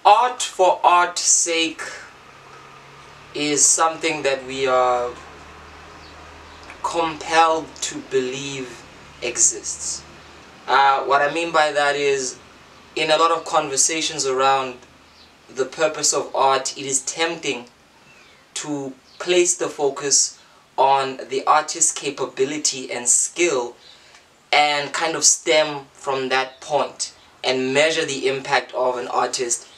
Art for art's sake is something that we are compelled to believe exists. What I mean by that is, in a lot of conversations around the purpose of art, it is tempting to place the focus on the artist's capability and skill and kind of stem from that point and measure the impact of an artist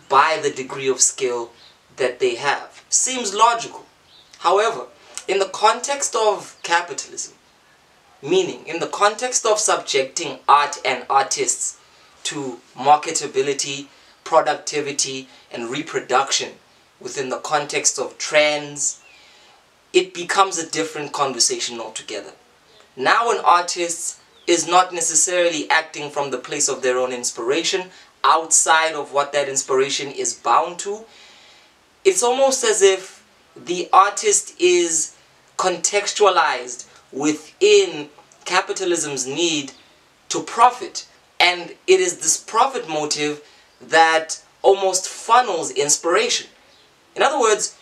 by the degree of skill that they have. Seems logical. However, in the context of capitalism, meaning in the context of subjecting art and artists to marketability, productivity, and reproduction within the context of trends, it becomes a different conversation altogether. Now an artist is not necessarily acting from the place of their own inspiration, outside of what that inspiration is bound to. It's almost as if the artist is contextualized within capitalism's need to profit, and it is this profit motive that almost funnels inspiration. In other words,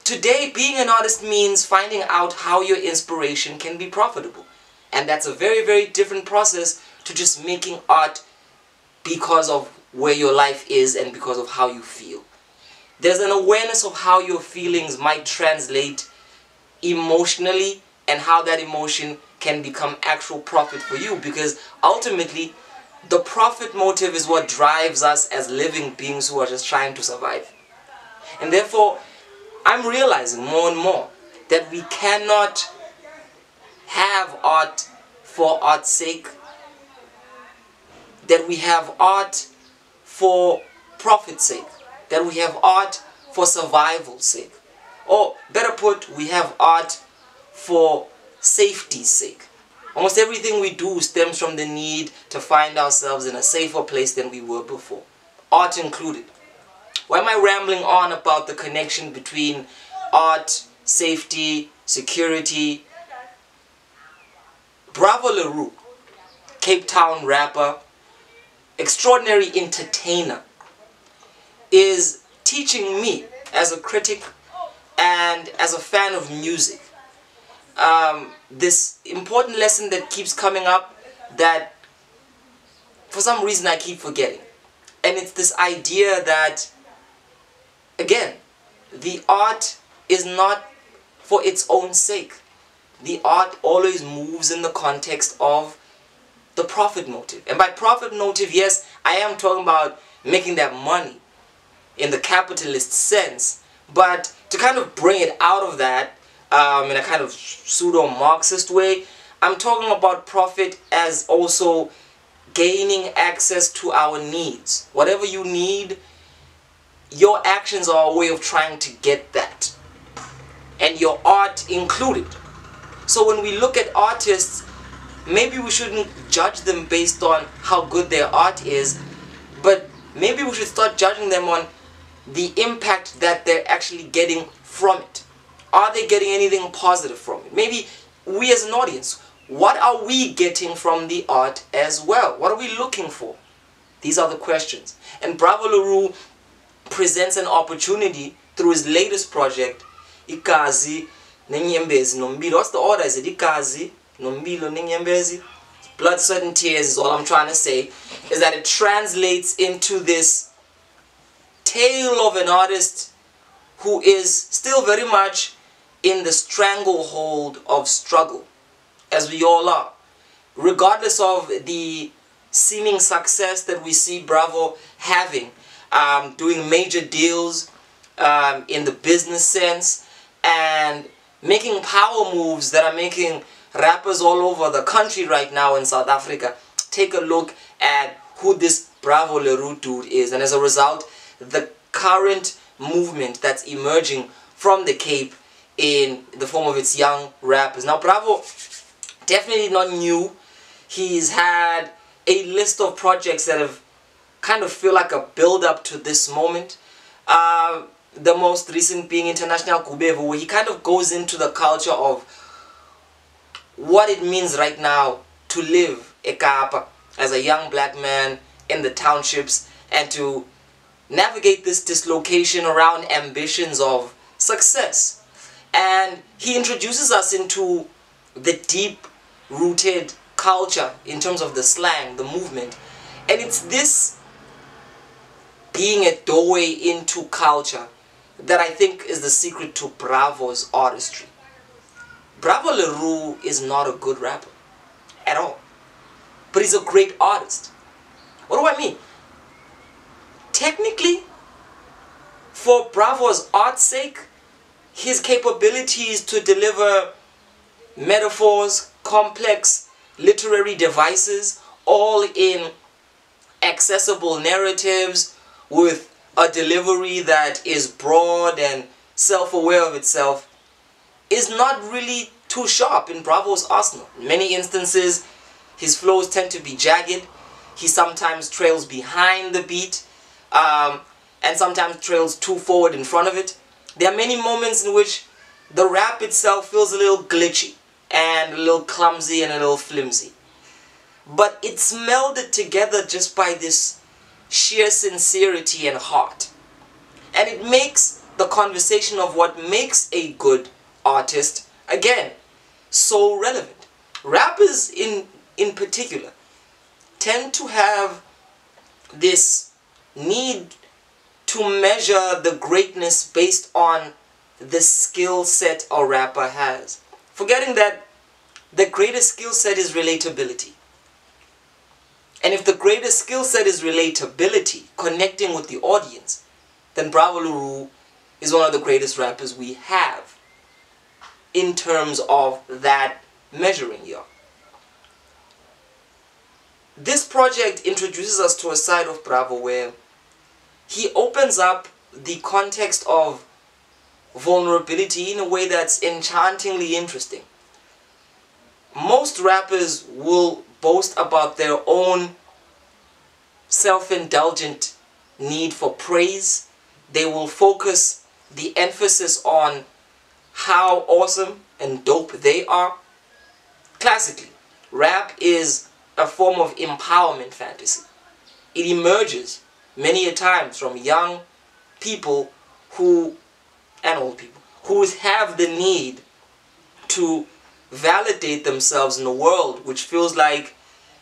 today being an artist means finding out how your inspiration can be profitable, and that's a very, very different process to just making art because of where your life is and because of how you feel. There's an awareness of how your feelings might translate emotionally and how that emotion can become actual profit for you, because ultimately the profit motive is what drives us as living beings who are just trying to survive. And therefore, I'm realizing more and more that we cannot have art for art's sake, that we have art for profit's sake, that we have art for survival's sake. Or better put, we have art for safety's sake. Almost everything we do stems from the need to find ourselves in a safer place than we were before, art included. Why am I rambling on about the connection between art, safety, security? Bravo Le Roux, Cape Town rapper, extraordinary entertainer, is teaching me as a critic and as a fan of music this important lesson that keeps coming up that for some reason I keep forgetting. And it's this idea that, again, the art is not for its own sake. The art always moves in the context of the profit motive. And by profit motive, yes, I am talking about making that money in the capitalist sense, but to kind of bring it out of that in a kind of pseudo-Marxist way, I'm talking about profit as also gaining access to our needs. Whatever you need, your actions are a way of trying to get that, and your art included. So when we look at artists, maybe we shouldn't judge them based on how good their art is, but maybe we should start judging them on the impact that they're actually getting from it. Are they getting anything positive from it? Maybe we as an audience, what are we getting from the art as well? What are we looking for? These are the questions. And Bravo Le Roux presents an opportunity through his latest project, Igazi, Inyembezi Nombilo. What's the order? Is it Igazi, Nombilo, Inyembezi? Blood, sweat and tears is all I'm trying to say. Is that it translates into this tale of an artist who is still very much in the stranglehold of struggle, as we all are. Regardless of the seeming success that we see Bravo having, doing major deals in the business sense, and making power moves that are making rappers all over the country right now in South Africa take a look at who this Bravo Le Roux dude is. And as a result, the current movement that's emerging from the Cape in the form of its young rappers. Now Bravo, definitely not new. He's had a list of projects that have kind of feel like a build-up to this moment. The most recent being International Kubevu, where he kind of goes into the culture of what it means right now to live eKapa as a young black man in the townships, and to navigate this dislocation around ambitions of success. And he introduces us into the deep-rooted culture in terms of the slang, the movement. And it's this being a doorway into culture that I think is the secret to Bravo's artistry. Bravo Le Roux is not a good rapper at all, but he's a great artist. What do I mean? Technically, for Bravo's art's sake, his capabilities to deliver metaphors, complex literary devices, all in accessible narratives with a delivery that is broad and self-aware of itself, is not really too sharp in Bravo's arsenal. In many instances, his flows tend to be jagged. He sometimes trails behind the beat, and sometimes trails too forward in front of it. There are many moments in which the rap itself feels a little glitchy and a little clumsy and a little flimsy. But it's melded together just by this sheer sincerity and heart. And it makes the conversation of what makes a good artist, again, so relevant. Rappers in particular tend to have this need to measure the greatness based on the skill set a rapper has, forgetting that the greatest skill set is relatability. And if the greatest skill set is relatability, connecting with the audience, then Bravo Le Roux is one of the greatest rappers we have in terms of that measuring yard. This project introduces us to a side of Bravo where he opens up the context of vulnerability in a way that's enchantingly interesting. Most rappers will boast about their own self-indulgent need for praise. They will focus the emphasis on how awesome and dope they are. Classically, rap is a form of empowerment fantasy. It emerges many a times from young people and old people who have the need to validate themselves in a world which feels like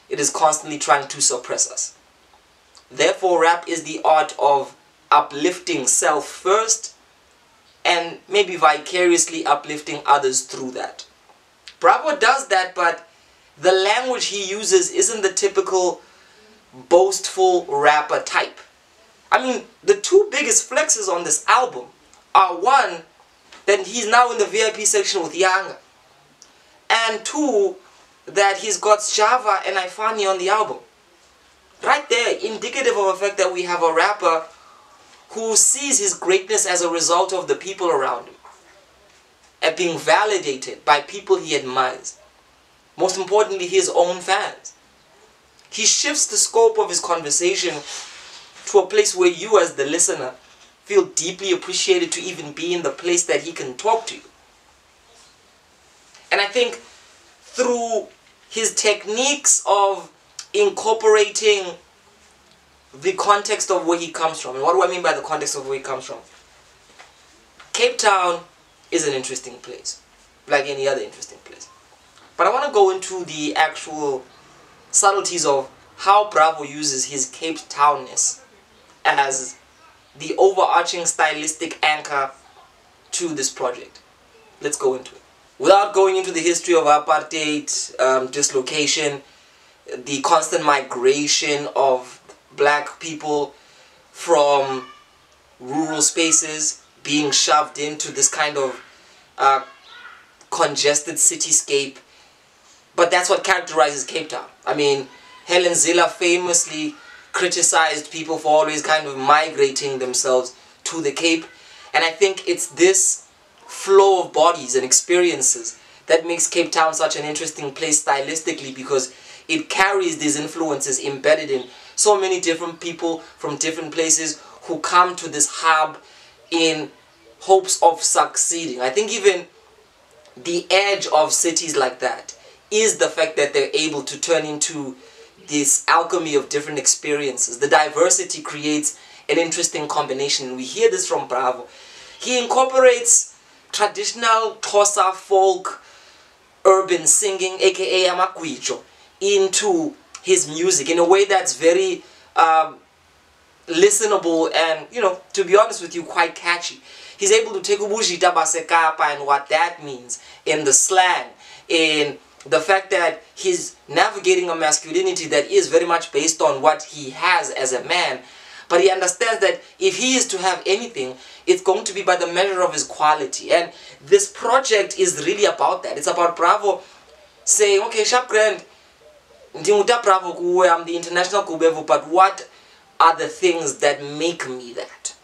it is constantly trying to suppress us. Therefore, rap is the art of uplifting self first and maybe vicariously uplifting others through that. Bravo does that, but the language he uses isn't the typical boastful rapper type. I mean, the two biggest flexes on this album are, one, that he's now in the VIP section with Yanga, and two, that he's got Java and Ifani on the album. Right there, indicative of the fact that we have a rapper who sees his greatness as a result of the people around him and being validated by people he admires. Most importantly, his own fans. He shifts the scope of his conversation to a place where you as the listener feel deeply appreciated to even be in the place that he can talk to you. And I think through his techniques of incorporating the context of where he comes from. And what do I mean by the context of where he comes from? Cape Town is an interesting place, like any other interesting place. But I want to go into the actual subtleties of how Bravo uses his Cape Townness as the overarching stylistic anchor to this project. Let's go into it. Without going into the history of apartheid, dislocation, the constant migration of black people from rural spaces being shoved into this kind of congested cityscape. But that's what characterizes Cape Town. I mean, Helen Zille famously criticized people for always kind of migrating themselves to the Cape. And I think it's this flow of bodies and experiences that makes Cape Town such an interesting place stylistically, because it carries these influences embedded in so many different people from different places who come to this hub in hopes of succeeding. I think even the edge of cities like that is the fact that they're able to turn into this alchemy of different experiences. The diversity creates an interesting combination. We hear this from Bravo. He incorporates traditional Xhosa folk urban singing, aka amagwijo, into his music in a way that's very listenable and, you know, to be honest with you, quite catchy. He's able to take ubujita basekapa and what that means in the slang, in the fact that he's navigating a masculinity that is very much based on what he has as a man. But he understands that if he is to have anything, it's going to be by the measure of his quality. And this project is really about that. It's about Bravo saying, okay, Sharp Grand, Bravo kuwe, I'm the international kubevu, but what are the things that make me that?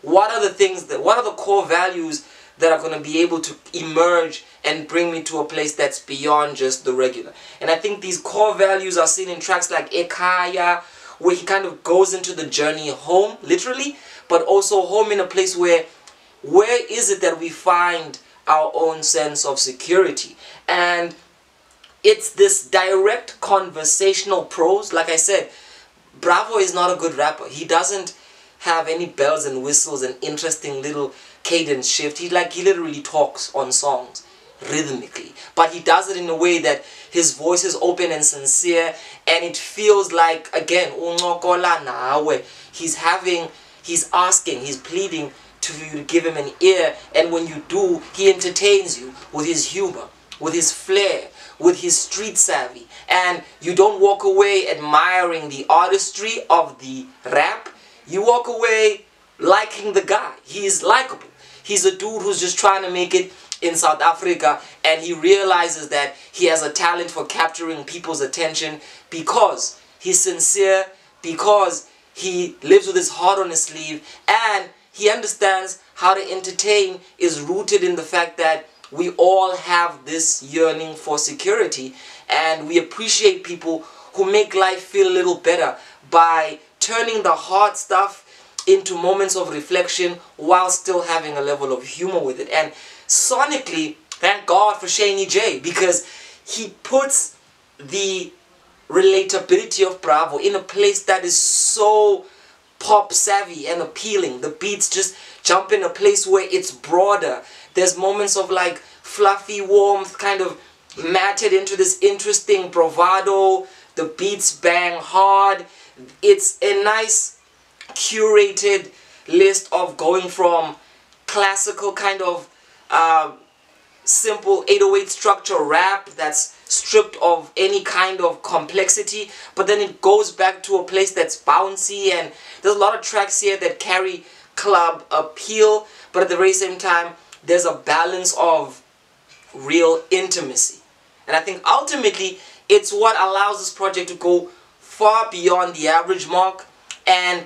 What are the things that, what are the core values that are going to be able to emerge and bring me to a place that's beyond just the regular? And I think these core values are seen in tracks like Ekaya, where he kind of goes into the journey home, literally, but also home in a place where is it that we find our own sense of security? And it's this direct conversational prose. Like I said, Bravo is not a good rapper. He doesn't have any bells and whistles and interesting little cadence shift. He literally talks on songs rhythmically, but he does it in a way that his voice is open and sincere, and it feels like, again, uncokola nawe. He's asking, he's pleading to you to give him an ear, and when you do, he entertains you with his humor, with his flair, with his street savvy, and you don't walk away admiring the artistry of the rap. You walk away liking the guy. He's likable. He's a dude who's just trying to make it in South Africa, and he realizes that he has a talent for capturing people's attention because he's sincere, because he lives with his heart on his sleeve, and he understands how to entertain is rooted in the fact that we all have this yearning for security, and we appreciate people who make life feel a little better by turning the hard stuff into moments of reflection while still having a level of humor with it. And sonically, thank God for Shani J, because he puts the relatability of Bravo in a place that is so pop savvy and appealing. The beats just jump in a place where it's broader. There's moments of like fluffy warmth kind of matted into this interesting bravado. The beats bang hard. It's a nice curated list of going from classical kind of simple 808 structure rap that's stripped of any kind of complexity, but then it goes back to a place that's bouncy, and there's a lot of tracks here that carry club appeal, but at the very same time there's a balance of real intimacy. And I think ultimately it's what allows this project to go far beyond the average mark, and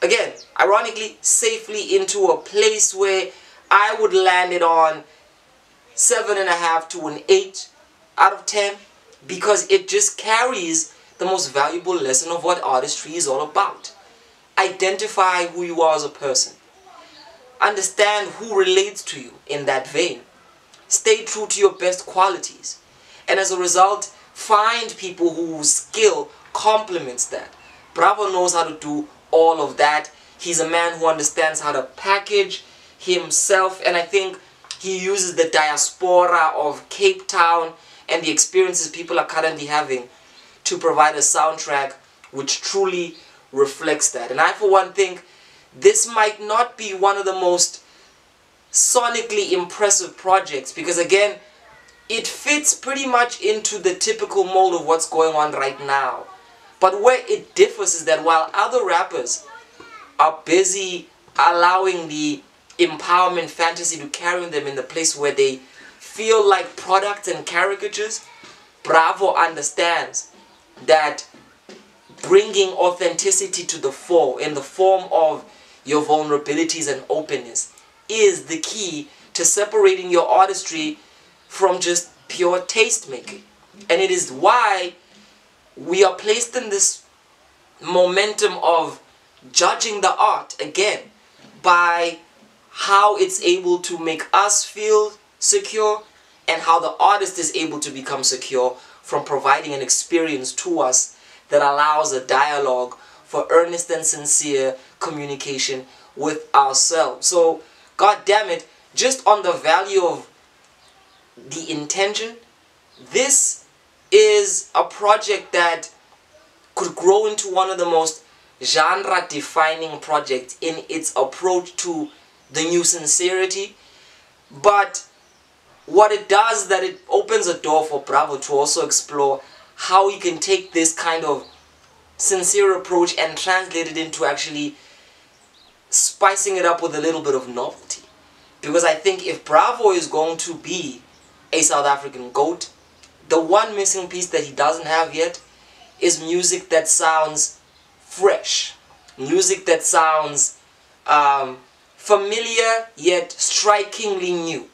again, ironically, safely into a place where I would land it on 7.5 to an 8 out of 10, because it just carries the most valuable lesson of what artistry is all about. Identify who you are as a person. Understand who relates to you in that vein. Stay true to your best qualities. And as a result, find people whose skill complements that. Bravo knows how to do all of that. He's a man who understands how to package himself, and I think he uses the diaspora of Cape Town and the experiences people are currently having to provide a soundtrack which truly reflects that. And I, for one, think this might not be one of the most sonically impressive projects, because again, it fits pretty much into the typical mold of what's going on right now. But where it differs is that while other rappers are busy allowing the empowerment fantasy to carry them in the place where they feel like products and caricatures, Bravo understands that bringing authenticity to the fore in the form of your vulnerabilities and openness is the key to separating your artistry from just pure taste making. And it is why we are placed in this momentum of judging the art again by how it's able to make us feel secure, and how the artist is able to become secure from providing an experience to us that allows a dialogue for earnest and sincere communication with ourselves. So, God damn it, just on the value of the intention, this is a project that could grow into one of the most genre-defining projects in its approach to the new sincerity. But what it does is that it opens a door for Bravo to also explore how he can take this kind of sincere approach and translate it into actually spicing it up with a little bit of novelty. Because I think if Bravo is going to be a South African GOAT, the one missing piece that he doesn't have yet is music that sounds fresh. Music that sounds familiar yet strikingly new.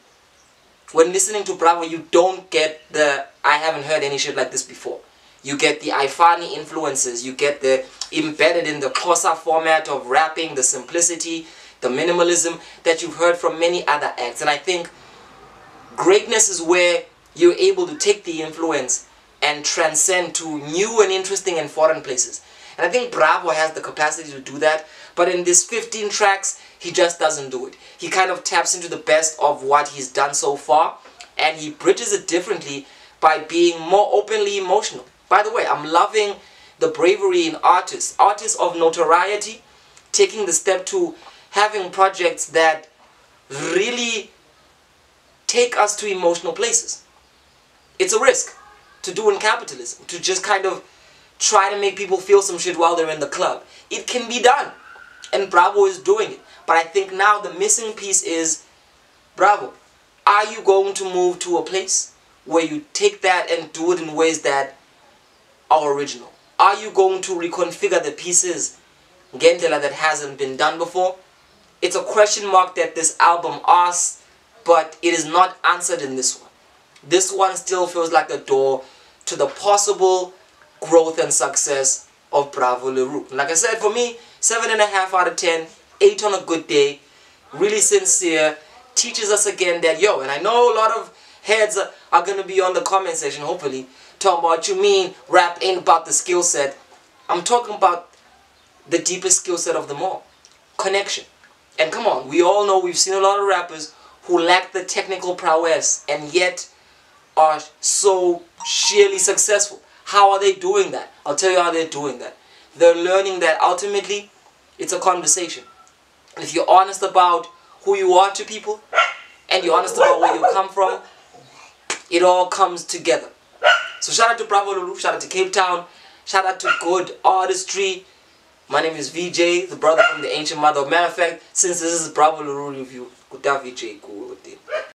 When listening to Bravo, you don't get the I haven't heard any shit like this before. You get the Ifani influences, you get the embedded in the Xhosa format of rapping, the simplicity, the minimalism that you've heard from many other acts. And I think greatness is where you're able to take the influence and transcend to new and interesting and foreign places. And I think Bravo has the capacity to do that, but in these 15 tracks, he just doesn't do it. He kind of taps into the best of what he's done so far, and he bridges it differently by being more openly emotional. By the way, I'm loving the bravery in artists of notoriety, taking the step to having projects that really take us to emotional places. It's a risk to do in capitalism, to just kind of try to make people feel some shit while they're in the club. It can be done, and Bravo is doing it. But I think now the missing piece is, Bravo, are you going to move to a place where you take that and do it in ways that are original? Are you going to reconfigure the pieces ngendlela that hasn't been done before? It's a question mark that this album asks, but it is not answered in this one. This one still feels like a door to the possible growth and success of Bravo Le Roux. Like I said, for me, 7.5 out of 10, 8 on a good day, really sincere, teaches us again that, yo, and I know a lot of heads are going to be on the comment section, hopefully, talking about what you mean rap ain't about the skill set. I'm talking about the deepest skill set of them all, connection. And come on, we all know, we've seen a lot of rappers who lack the technical prowess and yet are so sheerly successful. How are they doing that? I'll tell you how they're doing that. They're learning that ultimately it's a conversation. And if you're honest about who you are to people and you're honest about where you come from, it all comes together. So shout out to Bravo Le Roux, shout out to Cape Town, shout out to good artistry. My name is VJ, the brother from the ancient mother. Matter of fact, since this is Bravo Le Roux review, good VJ, cool.